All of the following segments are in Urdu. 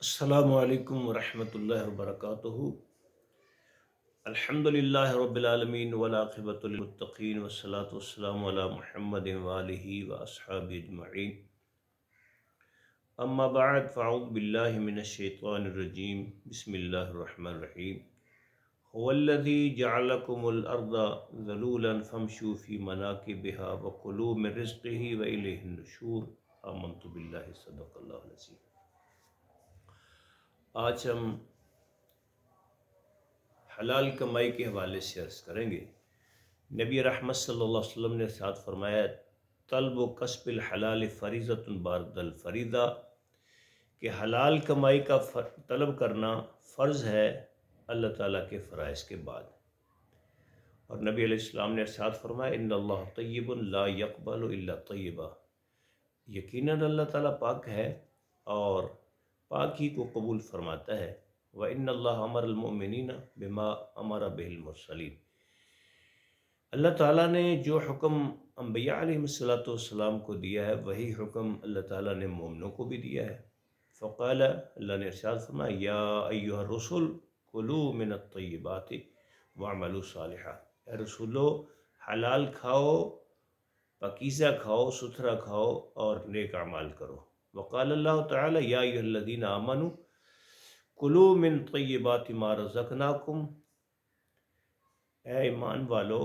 السلام علیکم ورحمۃ اللہ وبرکاتہ۔ الحمد للہ رب العالمین والعاقبۃ للمتقین والصلاۃ والسلام علی محمد وآلہ واصحابہ اجمعین، اما بعد فاعوذ باللہ من الشیطان الرجیم، بسم اللہ الرحمن الرحیم۔ هو الذی جعلکم الارض ذلولا فامشوا فی مناکبها وکلوا من رزقہ والیہ النشور۔ آمنت باللہ، صدق اللہ العظیم۔ آج ہم حلال کمائی کے حوالے سے عرض کریں گے۔ نبی رحمت صلی اللہ علیہ وسلم نے ارشاد فرمایا، طلب و کسب الحلال فریضۃ بعد الفریضہ، کہ حلال کمائی کا طلب کرنا فرض ہے اللہ تعالیٰ کے فرائض کے بعد۔ اور نبی علیہ السلام نے ارشاد فرمایا، ان اللہ طیب لا یقبل الا طیبہ، یقیناً اللہ تعالیٰ پاک ہے اور پاک ہی کو قبول فرماتا ہے۔ وَإِنَّ اللَّهَ أَمَرَ الْمُؤْمِنِينَ بِمَا أَمَرَ بِهِ الْمُرْسَلِينَ، اللہ تعالیٰ نے جو حکم انبیاء علیہ السلام کو دیا ہے وہی حکم اللہ تعالیٰ نے مومنوں کو بھی دیا ہے۔ فقال، اللہ نے ارشاد فرمایا، یا ایھا الرسل کلوا من الطیبات واعملوا صالحا، اے رسولو حلال کھاؤ، پاکیزہ کھاؤ، ستھرا کھاؤ اور نیک اعمال کرو۔ وقال اللہ تعالی، یا ایھا الذین آمنوا کلوا من طیبات ما رزقناکم، اے ایمان والو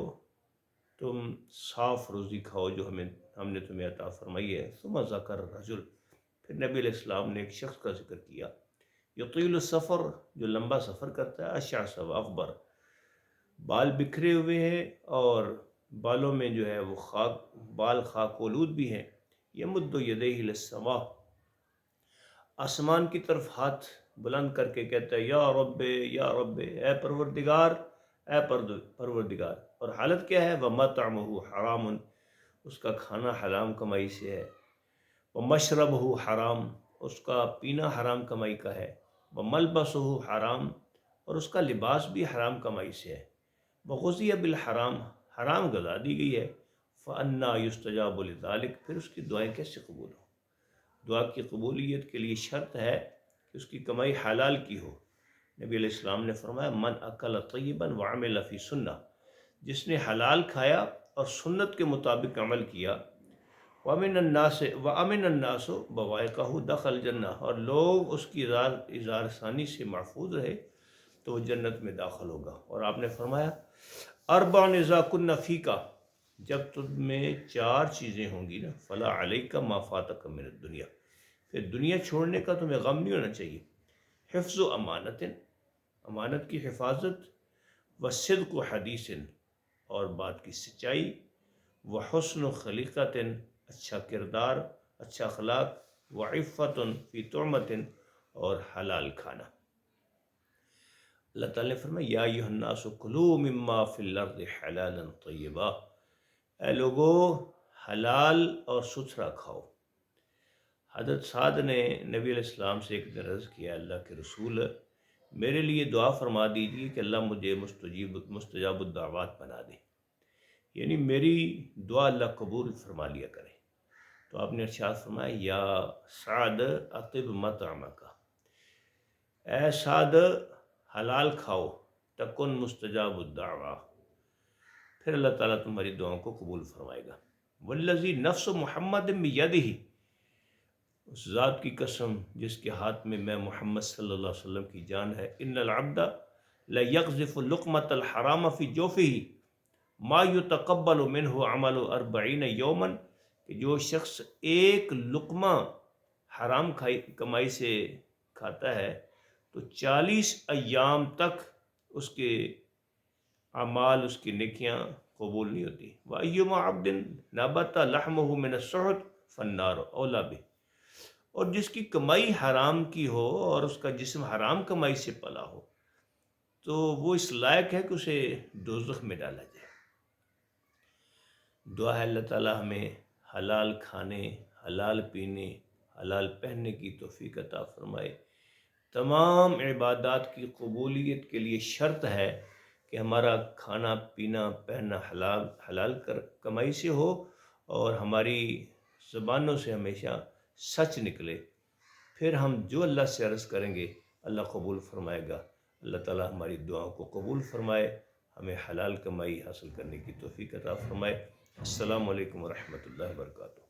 تم صاف روزی کھاؤ جو ہم نے تمہیں عطا فرمائی ہے۔ ثم ذکر الرجل، پھر نبی علیہ السلام نے ایک شخص کا ذکر کیا، یطیل السفر، جو لمبا سفر کرتا ہے، اشعث واغبر، بال بکھرے ہوئے ہیں اور بالوں میں جو ہے وہ بال خاک آلود بھی ہیں، یمد یدیہ الی السماء، آسمان کی طرف ہاتھ بلند کر کے کہتا ہے، یا رب یا رب، اے پروردگار اے پروردگار، اور حالت کیا ہے؟ وَمَطْعَمُهُ حرام، اس کا کھانا حرام کمائی سے ہے، وَمَشْرَبُهُ حرام، اس کا پینا حرام کمائی کا ہے، وَمَلْبَسُهُ حرام، اور اس کا لباس بھی حرام کمائی سے ہے، وَغُذِيَ بِالْحَرام، حرام غذا دی گئی ہے، فَأَنَّىٰ يُسْتَجَابُ لِذَلِكَ، پھر اس کی دعائیں کیسے قبول ہوں؟ دعا کی قبولیت کے لیے شرط ہے کہ اس کی کمائی حلال کی ہو۔ نبی علیہ السلام نے فرمایا، من اکل طیبا وعمل فی سنہ، جس نے حلال کھایا اور سنت کے مطابق عمل کیا، وَأَمِنَ النَّاسُ بَوَائِقَهُ دَخَلَ الْجَنَّةَ، اور لوگ اس کی اظہار ثانی سے محفوظ رہے تو وہ جنت میں داخل ہوگا۔ اور آپ نے فرمایا، اربع اذا کن فیک، جب تم میں چار چیزیں ہوں گی نا، فلا علیک ما فاتک من الدنیا، پھر دنیا چھوڑنے کا تمہیں غم نہیں ہونا چاہیے۔ حفظ و امانت، امانت کی حفاظت، وصدق و حدیث، اور بات کی سچائی، وحسن و خلیقت، اچھا کردار، اچھا اخلاق، وعفت فی طعمت، اور حلال کھانا۔ اللہ تعالیٰ نے فرمایا، یا ایھا الناس کلوا مما فی الارض حلالا طیبا، اے لوگو حلال اور ستھرا کھاؤ۔ حضرت سعد نے نبی علیہ السلام سے ایک دن عرض کیا، اللہ کے رسول میرے لیے دعا فرما دیجیے کہ اللہ مجھے مستجاب الدعوات بنا دے، یعنی میری دعا اللہ قبول فرما لیا کرے۔ تو آپ نے ارشاد فرمایا، یا سعد اطب مطعمک، اے سعد حلال کھاؤ، تکن مستجاب الدعوہ، پھر اللہ تعالیٰ تمہاری دعاؤں کو قبول فرمائے گا۔ والذی نفس محمد بیدہ، اس ذات کی قسم جس کے ہاتھ میں محمد صلی اللہ علیہ وسلم کی جان ہے، ان العبد لیقذف لقمۃ الحرام فی جوفہ ما یتقبل منہ عمل 40 یوما، کہ جو شخص ایک لقمہ حرام کمائی سے کھاتا ہے تو 40 ایام تک اس کے اعمال، اس کی نیکیاں قبول نہیں ہوتی۔ وَأَيُّمَا عَبْدٍ نَبَتَ لَحْمُهُ مِنَ السُّحْتِ فَالنَّارُ أَوْلَىٰ بِهِ، اور جس کی کمائی حرام کی ہو اور اس کا جسم حرام کمائی سے پلا ہو تو وہ اس لائق ہے کہ اسے دوزخ میں ڈالا جائے۔ دعا ہے اللہ تعالیٰ ہمیں حلال کھانے، حلال پینے، حلال پہننے کی توفیق عطا فرمائے۔ تمام عبادات کی قبولیت کے لیے شرط ہے کہ ہمارا کھانا پینا پہننا حلال کمائی سے ہو اور ہماری زبانوں سے ہمیشہ سچ نکلے، پھر ہم جو اللہ سے عرض کریں گے اللہ قبول فرمائے گا۔ اللہ تعالیٰ ہماری دعاؤں کو قبول فرمائے، ہمیں حلال کمائی حاصل کرنے کی توفیق عطا فرمائے۔ السلام علیکم ورحمۃ اللہ وبرکاتہ۔